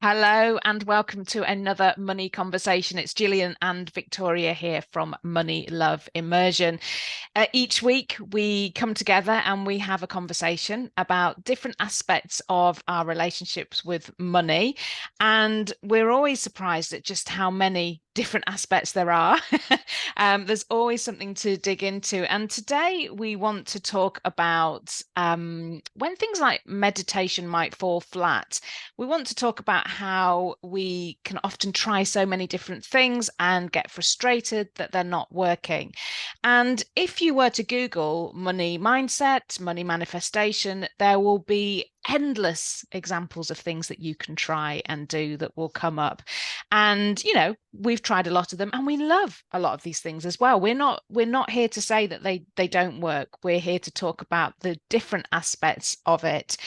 Hello and welcome to another money conversation. It's Gillian and Victoria here from Money Love Immersion. Each week we come together and we have a conversation about different aspects of our relationships with money. And we're always surprised at just how many different aspects there are. There's always something to dig into. And today we want to talk about when things like meditation might fall flat. We want to talk about how we can often try so many different things and get frustrated that they're not working. And if you were to Google money mindset, money manifestation, there will be endless examples of things that you can try and do that will come up. And we've tried a lot of them and we love a lot of these things as well. We're not here to say that they don't work. We're here to talk about the different aspects of it.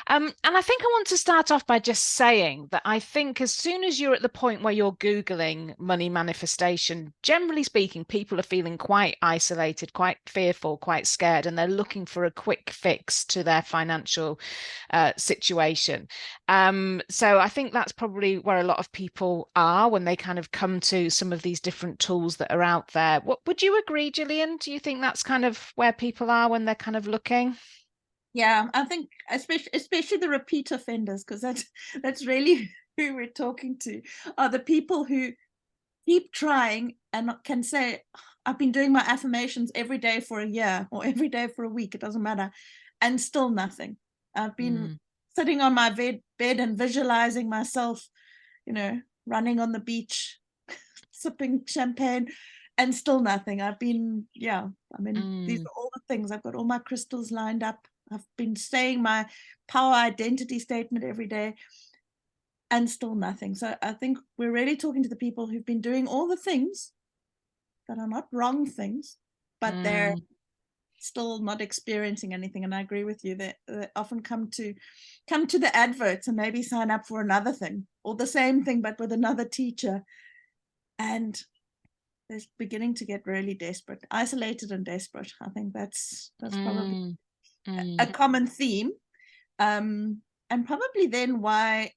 And I think I want to start off by just saying that I think as soon as you're at the point where you're Googling money manifestation, generally speaking, people are feeling quite isolated, quite fearful, quite scared, and they're looking for a quick fix to their financial situation. So I think that's probably where a lot of people are when they kind of come to some of these different tools that are out there. What would you agree, Gillian? Do you think that's kind of where people are when they're kind of looking? Yeah, I think especially the repeat offenders, because that's really who we're talking to, are the people who keep trying and can say, I've been doing my affirmations every day for a year or every day for a week, it doesn't matter, and still nothing. I've been Mm, sitting on my bed and visualizing myself, running on the beach, sipping champagne, and still nothing. These mm, are all the things. I've got all my crystals lined up. I've been saying my power identity statement every day and still nothing. So I think we're really talking to the people who've been doing all the things that are not wrong things, but they're mm. still not experiencing anything. And I agree with you that they often come to the adverts and maybe sign up for another thing or the same thing but with another teacher, and they're beginning to get really desperate, isolated and desperate. I think that's probably Mm, a mm, common theme, and probably then why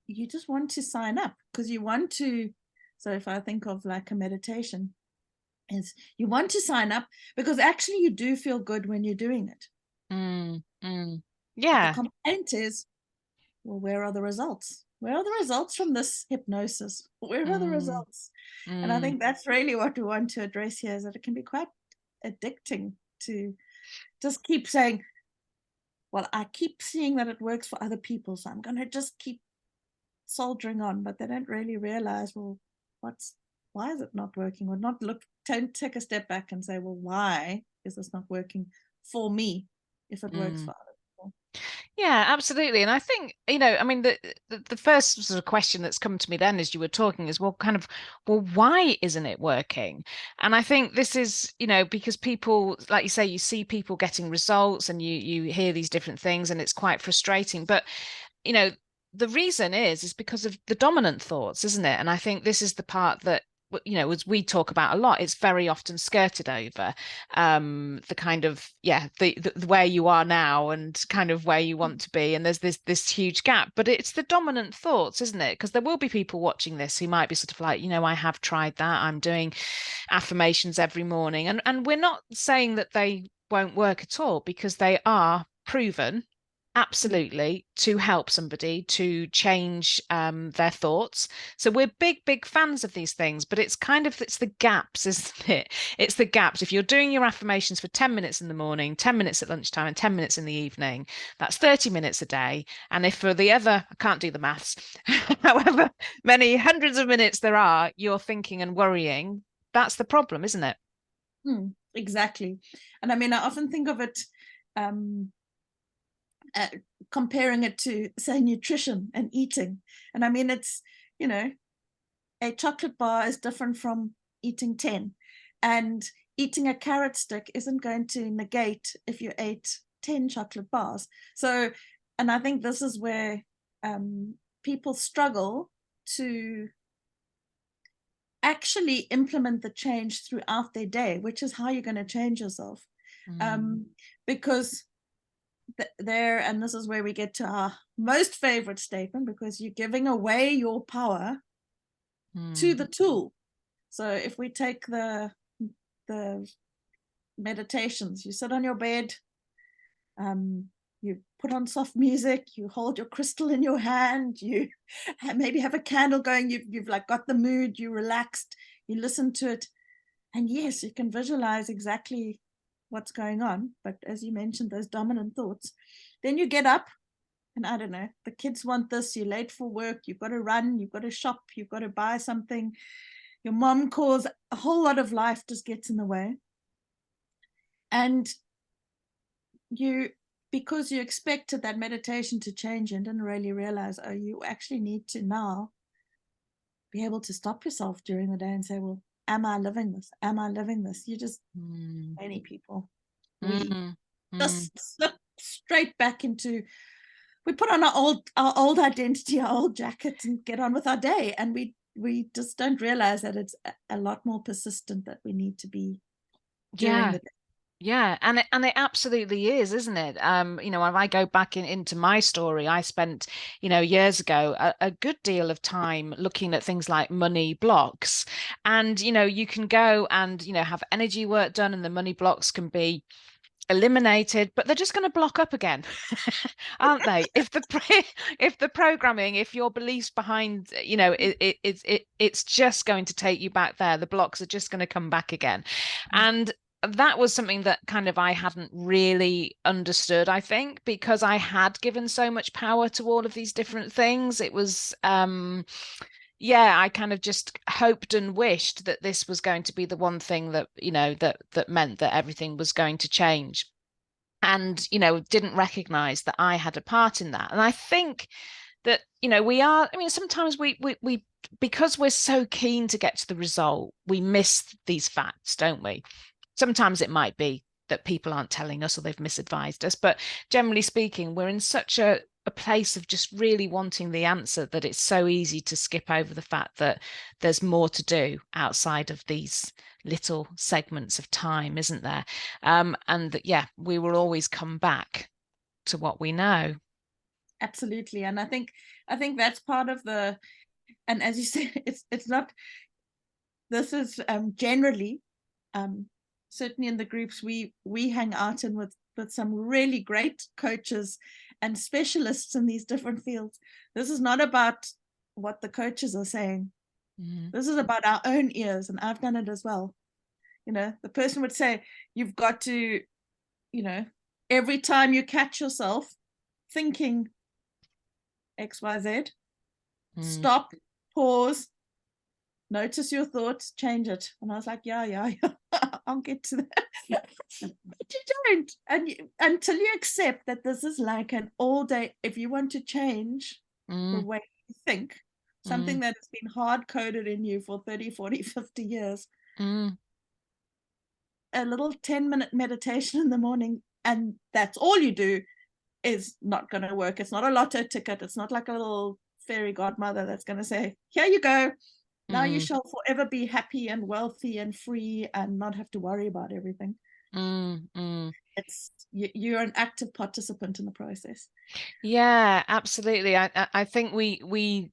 you just want to sign up because you want to. So if I think of like a meditation, is you want to sign up because actually you do feel good when you're doing it. mm. But the Yeah. complaint is, well, where are the results? Where are the results from this hypnosis? Where are the Mm, results? And I mm. think that's really what we want to address here, is that it can be quite addicting to just keep saying, well, I keep seeing that it works for other people, so I'm going to just keep soldiering on. But they don't really realize, well, what's why is it not working? Or not look, don't take a step back and say, well, why is this not working for me if it works Mm. for other people? Yeah, absolutely. And I think, I mean, the first sort of question that's come to me then as you were talking is, well, kind of, well, why isn't it working? And I think this is, because people, like you say, you see people getting results and you hear these different things and it's quite frustrating. But, you know, the reason is because of the dominant thoughts, isn't it? And I think this is the part that as we talk about a lot, it's very often skirted over the kind of the where you are now and kind of where you want to be, and there's this huge gap, but it's the dominant thoughts, isn't it? Because there will be people watching this who might be sort of like, I have tried that, I'm doing affirmations every morning, and we're not saying that they won't work at all, because they are proven absolutely to help somebody to change their thoughts. So we're big fans of these things, but it's the gaps, isn't it? It's the gaps. If you're doing your affirmations for 10 minutes in the morning, 10 minutes at lunchtime, and 10 minutes in the evening, that's 30 minutes a day. And if for the other, I can't do the maths, however many hundreds of minutes there are, you're thinking and worrying, that's the problem, isn't it? Exactly. And I mean, I often think of it, um, uh, comparing it to, say, nutrition and eating. And I mean, it's, you know, a chocolate bar is different from eating 10. And eating a carrot stick isn't going to negate if you ate 10 chocolate bars. So, and I think this is where people struggle to actually implement the change throughout their day, which is how you're going to change yourself. Mm, Um, because there, and this is where we get to our most favorite statement, because you're giving away your power to the tool. So if we take the meditations, you sit on your bed, you put on soft music, you hold your crystal in your hand, you maybe have a candle going, you've like got the mood, you relaxed, you listen to it, and yes, you can visualize exactly what's going on. But as you mentioned, those dominant thoughts, then you get up, and I don't know, the kids want this, you're late for work, you've got to run, you've got to shop, you've got to buy something, your mom calls, a whole lot of life just gets in the way. And you, because you expected that meditation to change and didn't really realize, oh, you actually need to now be able to stop yourself during the day and say, well, am I living this? Am I living this? You just, many people, we just slip straight back into, we put on our old identity, our old jacket, and get on with our day. And we just don't realize that it's a lot more persistent that we need to be during the day. Yeah, and it absolutely is, isn't it? You know, when I go back into my story, I spent, you know, years ago a good deal of time looking at things like money blocks. And, you know, you can go and, you know, have energy work done, and the money blocks can be eliminated, but they're just going to block up again, aren't they? If the programming, if your beliefs behind, you know, it's just going to take you back there. The blocks are just going to come back again. And that was something that kind of I hadn't really understood, I think, because I had given so much power to all of these different things. It was yeah, I kind of just hoped and wished that this was going to be the one thing that, you know, that meant that everything was going to change. And, you know, didn't recognize that I had a part in that. And I think that, you know, we are, I mean, sometimes we because we're so keen to get to the result, we miss these facts, don't we? Sometimes it might be that people aren't telling us or they've misadvised us, but generally speaking, we're in such a place of just really wanting the answer that it's so easy to skip over the fact that there's more to do outside of these little segments of time, isn't there? And that, yeah, we will always come back to what we know. Absolutely. And I think that's part of the, and as you say, it's not, this is generally, certainly in the groups we hang out in with some really great coaches and specialists in these different fields. This is not about what the coaches are saying. This is about our own ears, and I've done it as well. You know, the person would say, you've got to, you know, every time you catch yourself thinking XYZ, stop, pause, notice your thoughts, change it. And I was like, yeah, I'll get to that. But you don't. And until you accept that this is like an all day, if you want to change the way you think, something that has been hard coded in you for 30, 40, 50 years, a little 10-minute meditation in the morning, and that's all you do, is not going to work. It's not a lotto ticket. It's not like a little fairy godmother that's going to say, here you go. Now you shall forever be happy and wealthy and free and not have to worry about everything. It's you're an active participant in the process. Yeah, absolutely. I think we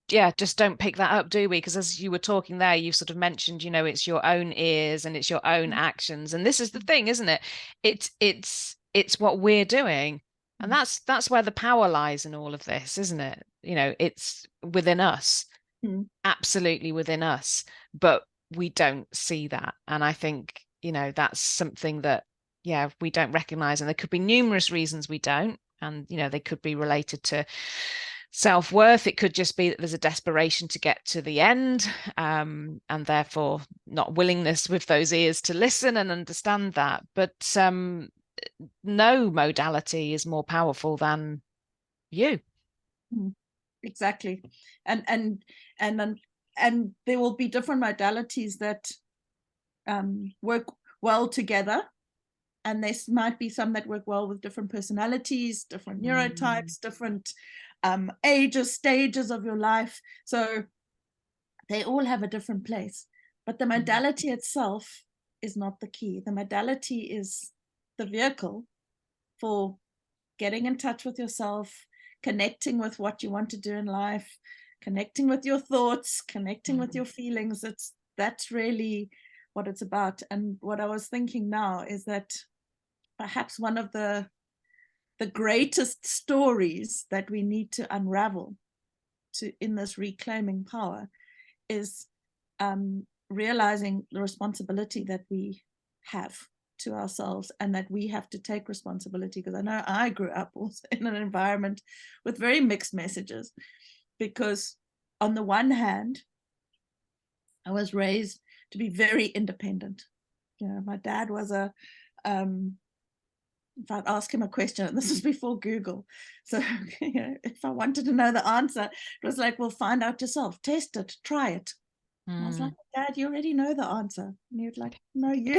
just don't pick that up, do we? Because as you were talking there, you sort of mentioned, you know, it's your own ears and it's your own actions, and this is the thing, isn't it? It's what we're doing, and that's where the power lies in all of this, isn't it? You know, it's within us. Absolutely within us, but we don't see that. And I think, you know, that's something that, yeah, we don't recognize. And there could be numerous reasons we don't. And, you know, they could be related to self-worth. It could just be that there's a desperation to get to the end, and therefore not willingness with those ears to listen and understand that. But no modality is more powerful than you. Exactly. And there will be different modalities that work well together, and there might be some that work well with different personalities, different neurotypes, different ages, stages of your life. So they all have a different place, but the modality itself is not the key. The modality is the vehicle for getting in touch with yourself, connecting with what you want to do in life, connecting with your thoughts, connecting with your feelings. That's really what it's about. And what I was thinking now is that perhaps one of the greatest stories that we need to unravel in this reclaiming power is realizing the responsibility that we have to ourselves, and that we have to take responsibility. Because I know I grew up also in an environment with very mixed messages, because on the one hand, I was raised to be very independent. My dad was if I'd ask him a question, and this was before Google, so if I wanted to know the answer, it was like, well, find out yourself, test it, try it. I was like, Dad, you already know the answer. And he was like, no, you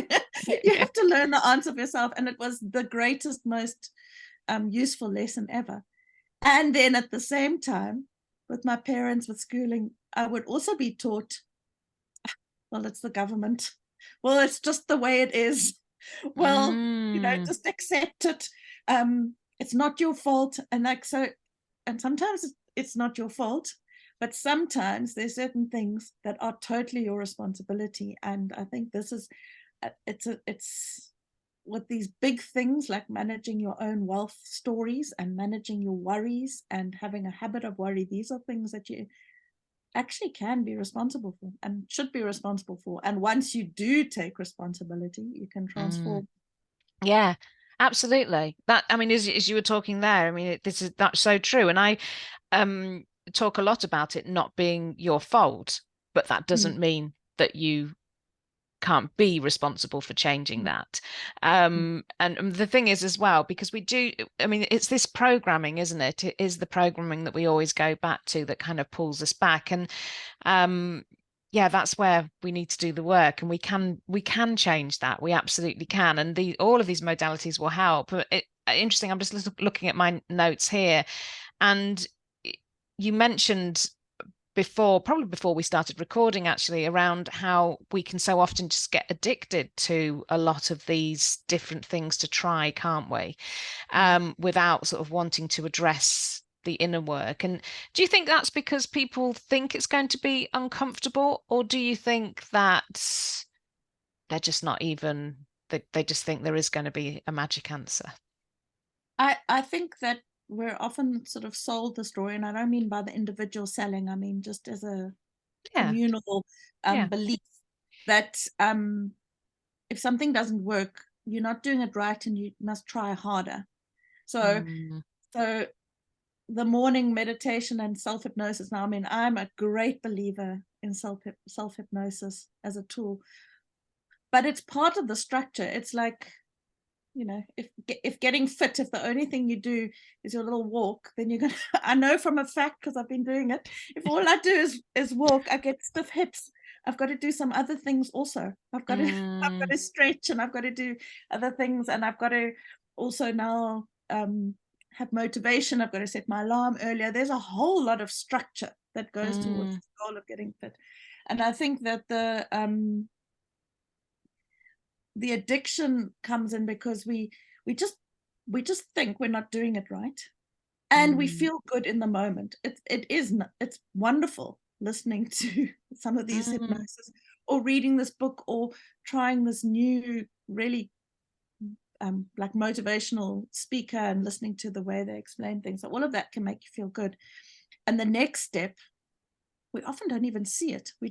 have to learn the answer for yourself. And it was the greatest, most useful lesson ever. And then at the same time, with my parents, with schooling, I would also be taught, well, it's the government. Well, it's just the way it is. Well, just accept it. It's not your fault. And and sometimes it's not your fault, but sometimes there's certain things that are totally your responsibility. And I think this is, it's with these big things like managing your own wealth stories and managing your worries and having a habit of worry. These are things that you actually can be responsible for and should be responsible for. And once you do take responsibility, you can transform. Yeah, absolutely. That, I mean, as you were talking there, I mean, that's so true. And I talk a lot about it not being your fault, but that doesn't mean that you can't be responsible for changing that. And the thing is as well, because we do, I mean, it's this programming, isn't it? It is the programming that we always go back to that kind of pulls us back. And yeah, that's where we need to do the work, and we can change that. We absolutely can. And all of these modalities will help. Interesting. I'm just looking at my notes here, and you mentioned probably before we started recording, actually, around how we can so often just get addicted to a lot of these different things to try, can't we? Without sort of wanting to address the inner work. And do you think that's because people think it's going to be uncomfortable, or do you think that they're just not even, they just think there is going to be a magic answer? I think that we're often sort of sold the story, and I don't mean by the individual selling, I mean just as a communal belief that if something doesn't work, you're not doing it right and you must try harder. So the morning meditation and self-hypnosis now, I mean, I'm a great believer in self-hypnosis as a tool, but it's part of the structure. It's like, if getting fit, if the only thing you do is your little walk, then you're gonna, I know from a fact, because I've been doing it, if all I do is walk, I get stiff hips. I've got to do some other things also. I've got to stretch, and I've got to do other things, and I've got to also now have motivation. I've got to set my alarm earlier. There's a whole lot of structure that goes towards the goal of getting fit. And I think that the addiction comes in because we just think we're not doing it right, and we feel good in the moment. It's wonderful listening to some of these hypnosis, or reading this book, or trying this new really like motivational speaker, and listening to the way they explain things. So all of that can make you feel good. And the next step, we often don't even see it. We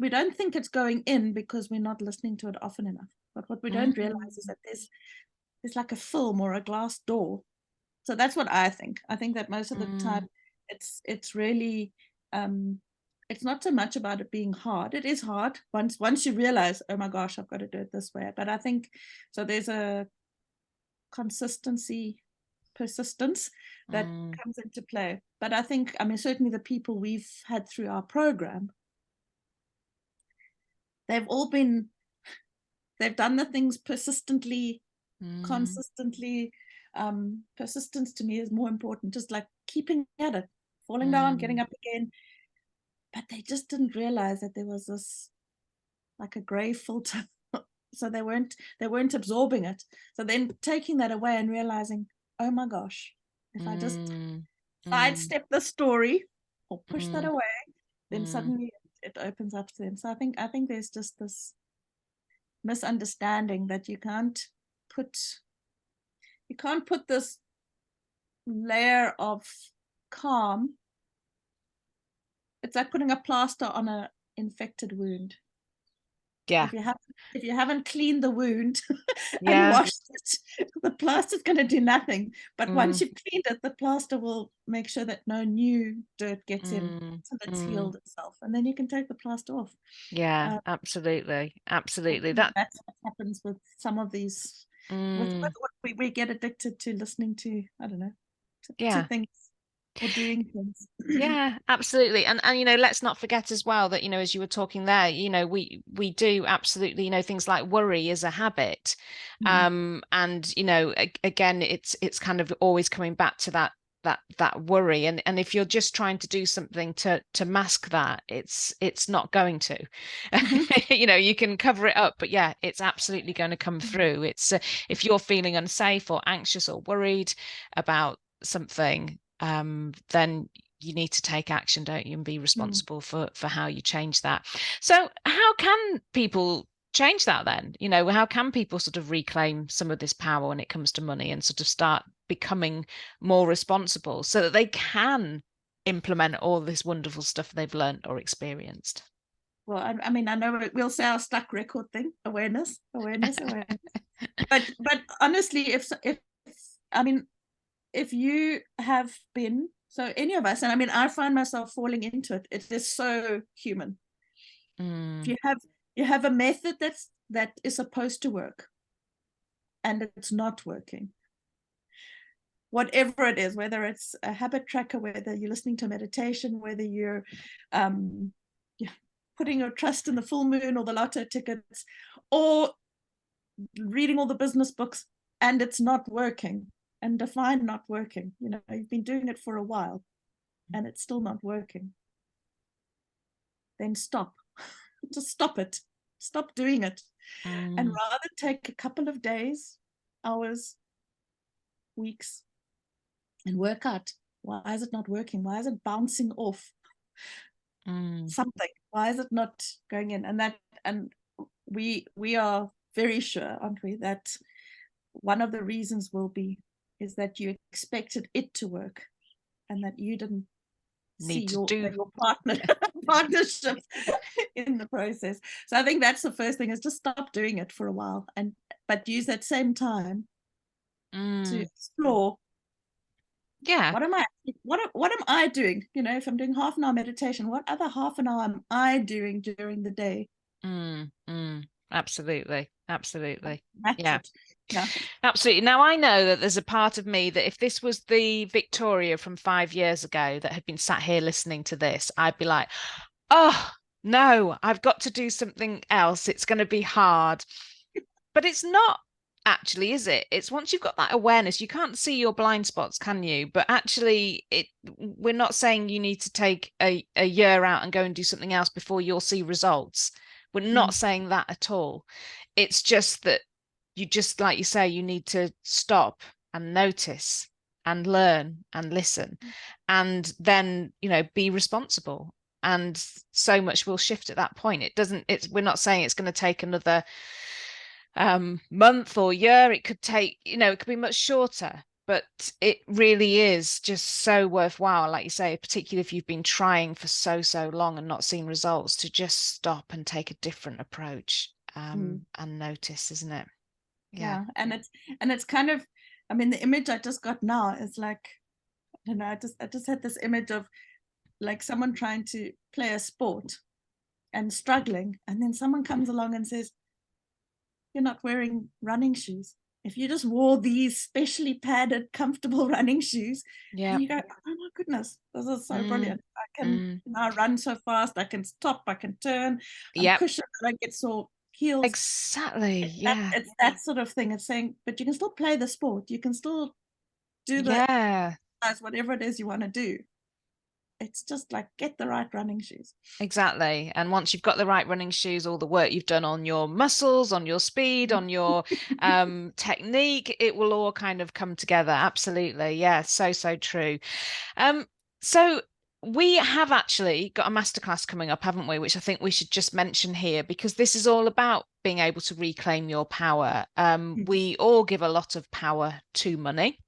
don't think it's going in because we're not listening to it often enough. But what we don't realize is that there's like a film or a glass door. So that's what I think. I think that most of the time it's really it's not so much about it being hard. It is hard once you realize, oh my gosh, I've got to do it this way. But I think so there's a consistency, persistence that comes into play. But I think, I mean, certainly the people we've had through our program, they've done the things persistently, consistently. Persistence to me is more important, just like keeping at it, falling down, getting up again. But they just didn't realize that there was this, like a gray filter. So they weren't absorbing it. So then taking that away and realizing, oh my gosh, if I just Mm, mm, sidestep the story or push that mm, away, then mm. suddenly it opens up to them. So I think there's just this misunderstanding that put you can't put this layer of calm. It's like putting a plaster on an infected wound. Yeah, If you haven't cleaned the wound and yeah. washed it, the plaster's going to do nothing. But once Mm, you've cleaned it, the plaster will make sure that no new dirt gets in mm, until it's mm. healed itself, and then you can take the plaster off. Yeah, Uh, absolutely, I absolutely. think That, that's what happens with some of these, with mm, what we get addicted to listening to. I don't know, to yeah. things or doing things. Yeah, absolutely. And let's not forget as well that, as you were talking there, we do absolutely, things like worry is a habit. Mm. And again, it's kind of always coming back to that worry. And if you're just trying to do something to mask that, it's not going to. Mhm. You can cover it up, but yeah, it's absolutely going to come through. It's if you're feeling unsafe or anxious or worried about something, then you need to take action, don't you, and be Mm. responsible for how you change that. So how can people change that then? How can people sort of reclaim some of this power when it comes to money and sort of start becoming more responsible so that they can implement all this wonderful stuff they've learned or experienced? Well, I mean, I know we'll say our stuck record thing: awareness, awareness, awareness. But honestly, if I mean, if you have been, so any of us, and I mean, I find myself falling into it. It is so human. If Mm, you have a method that is supposed to work and it's not working, whatever it is, whether it's a habit tracker, whether you're listening to meditation, whether you're um, yeah, putting your trust in the full moon or the lotto tickets, or reading all the business books and it's not working, and define not working. You've been doing it for a while and it's still not working. Then stop. Just stop it. Stop doing it. And mm, rather take a couple of days, hours, weeks, and work out, why is it not working? Why is it bouncing off mm. something? Why is it not going in? And we are very sure, aren't we, that one of the reasons is that you expected it to work and that you didn't see Need to your do. partnership in the process. So I think that's the first thing, is just stop doing it for a while, but use that same time to Mm, explore, yeah. what am I doing? If I'm doing half an hour meditation, what other half an hour am I doing during the day? Absolutely. Absolutely. That's Yeah. it. Yeah. Absolutely. Now, I know that there's a part of me that if this was the Victoria from 5 years ago that had been sat here listening to this, I'd be like, oh, no, I've got to do something else. It's going to be hard. But it's not actually, is it? It's once you've got that awareness, you can't see your blind spots, can you? But actually, we're not saying you need to take a year out and go and do something else before you'll see results. We're not Mm. saying that at all. It's just that you just, like you say, you need to stop and notice and learn and listen and then, be responsible. And so much will shift at that point. We're not saying it's going to take another month or year. It could take, it could be much shorter, but it really is just so worthwhile, like you say, particularly if you've been trying for so long and not seen results, to just stop and take a different approach, Mm. and notice, isn't it? Yeah. Yeah. And it's kind of, I mean, the image I just got now is like, I just had this image of like someone trying to play a sport and struggling, and then someone comes along and says, you're not wearing running shoes. If you just wore these specially padded, comfortable running shoes, Yeah. and you go, oh my goodness, this is so Mm, brilliant. I can mm. now run so fast, I can stop, I can turn, I'm Yep. cushioned, I don't get sore heels. Exactly. Yeah. It's that sort of thing. It's saying, but you can still play the sport, you can still do Yeah. whatever it is you want to do. it's just like, get the right running shoes. Exactly. And once you've got the right running shoes, all the work you've done on your muscles, on your speed, on your technique, it will all kind of come together. Absolutely. Yeah, so true. So we have actually got a masterclass coming up, haven't we? Which I think we should just mention here, because this is all about being able to reclaim your power. We all give a lot of power to money.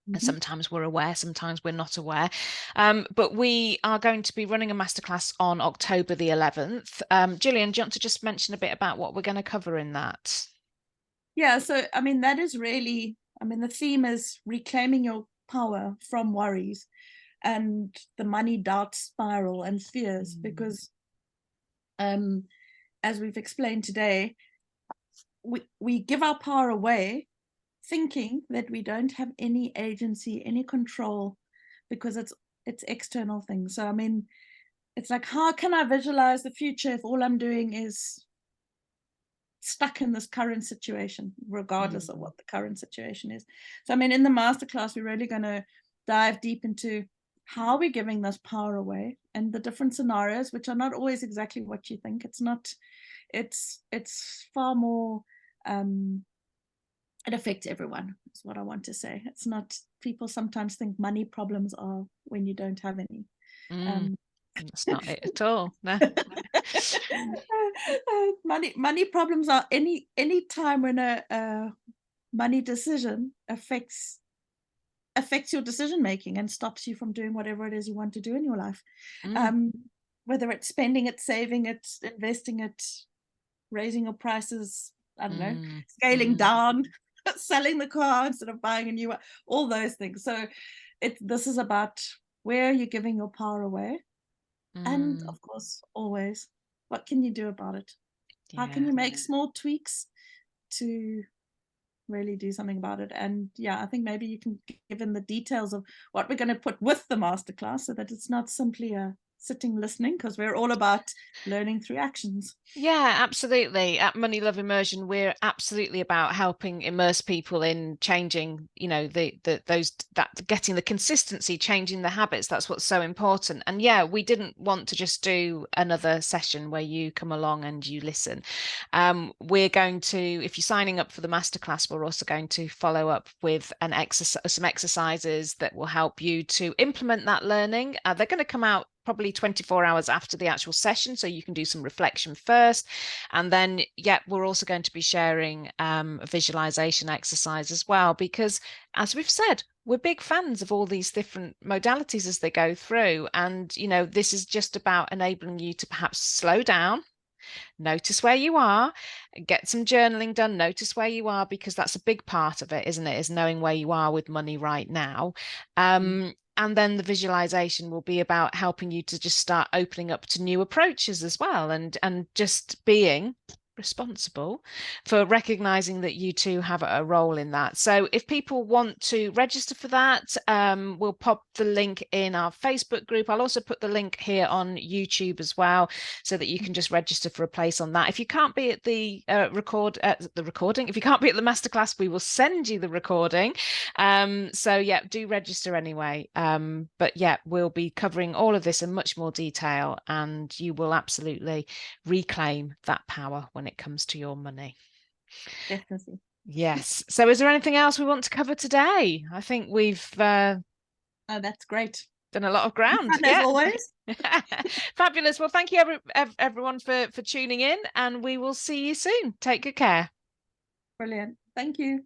And sometimes we're aware, sometimes we're not aware. But we are going to be running a masterclass on October the 11th. Gillian, do you want to just mention a bit about what we're going to cover in that? Yeah, so I mean, that is really, I mean, the theme is reclaiming your power from worries and the money doubt spiral and fears, because as we've explained today, we give our power away thinking that we don't have any agency, any control, because it's external things. So I mean, it's like, how can I visualize the future if all I'm doing is stuck in this current situation, regardless of what the current situation is? So I mean, in the masterclass, we're really going to dive deep into how we're giving this power away and the different scenarios, which are not always exactly what you think. It's not, it's far more it affects everyone, is what I want to say. It's not, people sometimes think money problems are when you don't have any. That's not it at all. No. Money problems are any time when a money decision affects your decision making and stops you from doing whatever it is you want to do in your life. Whether it's spending it, saving it, investing it, raising your prices, I don't know, scaling down, selling the car instead of buying a new one, all those things. So this is about where you're giving your power away. And of course, always, what can you do about it? How can you make small tweaks to really do something about it? And yeah, I think maybe you can give in the details of what we're going to put with the masterclass, so that it's not simply a sitting listening, because we're all about learning through actions. Yeah, absolutely. At Money Love Immersion, we're absolutely about helping immerse people in changing, you know, getting the consistency, changing the habits. That's what's so important. And yeah, we didn't want to just do another session where you come along and you listen. We're going to, if you're signing up for the masterclass, we're also going to follow up with some exercises that will help you to implement that learning. They're going to come out probably 24 hours after the actual session, so you can do some reflection first. And then, yeah, we're also going to be sharing a visualization exercise as well, because as we've said, we're big fans of all these different modalities as they go through. And, you know, this is just about enabling you to perhaps slow down, notice where you are, get some journaling done, notice where you are, because that's a big part of it, isn't it? Is knowing where you are with money right now. And then the visualization will be about helping you to just start opening up to new approaches as well, and just being responsible for recognizing that you too have a role in that. So if people want to register for that, we'll pop the link in our Facebook group. I'll also put the link here on YouTube as well, so that you can just register for a place on that. If you can't be at the recording, if you can't be at the masterclass, we will send you the recording. So yeah, do register anyway. But yeah, we'll be covering all of this in much more detail, and you will absolutely reclaim that power when it comes to your money. Definitely. Yes. So is there anything else we want to cover today? I think we've oh, that's great. Done a lot of ground. As always. Fabulous. Well, thank you everyone for tuning in, and we will see you soon. Take good care. Brilliant. Thank you.